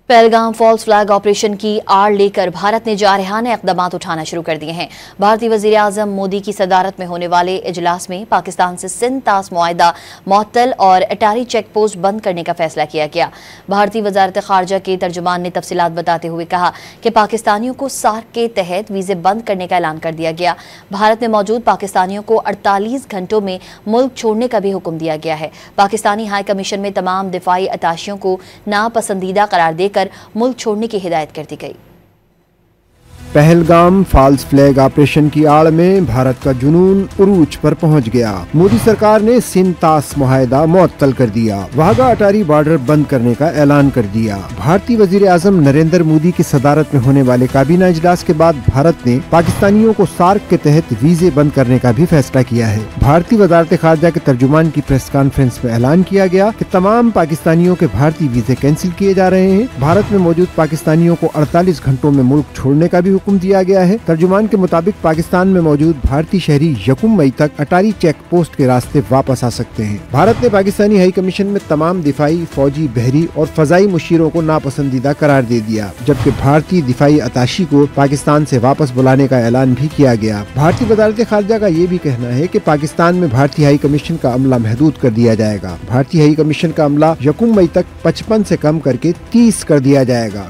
Pahalgam false flag operation की आड़ लेकर भारत ने जारहाना इकदाम उठाना शुरू कर दिए हैं। भारतीय वजीर आजम मोदी की सदारत में होने वाले इजलास में पाकिस्तान से सिंध तास मुआहदा मुअत्तल और अटारी चेक पोस्ट बंद करने का फैसला किया गया। भारतीय वजारत खारजा के तर्जुमान ने तफसीलात बताते हुए कहा कि पाकिस्तानियों को सार्क के तहत वीजे बंद करने का ऐलान कर दिया गया। भारत में मौजूद पाकिस्तानियों को 48 घंटों में मुल्क छोड़ने का भी हुक्म दिया गया है। पाकिस्तानी हाई कमीशन में तमाम दिफाई अताशियों को नापसंदीदा करार देकर मुल्क छोड़ने की हिदायत कर दी गई। पहलगाम फॉल्स फ्लैग ऑपरेशन की आड़ में भारत का जुनून उरूज पर पहुंच गया। मोदी सरकार ने सिंध तास मुआहदा मुअत्तल कर दिया। वाघा अटारी बॉर्डर बंद करने का ऐलान कर दिया। भारतीय वजीर आजम नरेंद्र मोदी की सदारत में होने वाले काबीना इजलास के बाद भारत ने पाकिस्तानियों को सार्क के तहत वीजे बंद करने का भी फैसला किया है। भारतीय वजारत खारजा के तर्जुमान की प्रेस कॉन्फ्रेंस में ऐलान किया गया कि तमाम पाकिस्तानियों के भारतीय वीजे कैंसिल किए जा रहे हैं। भारत में मौजूद पाकिस्तानियों को 48 घंटों में मुल्क छोड़ने का भी हुक्म दिया गया है। तर्जुमान के मुताबिक पाकिस्तान में मौजूद भारतीय शहरी यकुम मई तक अटारी चेक पोस्ट के रास्ते वापस आ सकते हैं। भारत ने पाकिस्तानी हाई कमीशन में तमाम दिफाई, फौजी, बहरी और फजाई मुशीरों को नापसंदीदा करार दे दिया, जबकि भारतीय दिफाई अताशी को पाकिस्तान से वापस बुलाने का ऐलान भी किया गया। भारतीय वजारत खारजा का ये भी कहना है कि पाकिस्तान में भारतीय हाई कमीशन का अमला महदूद कर दिया जाएगा। भारतीय हाई कमीशन का अमला यकुम मई तक 55 से कम करके 30 कर दिया जाएगा।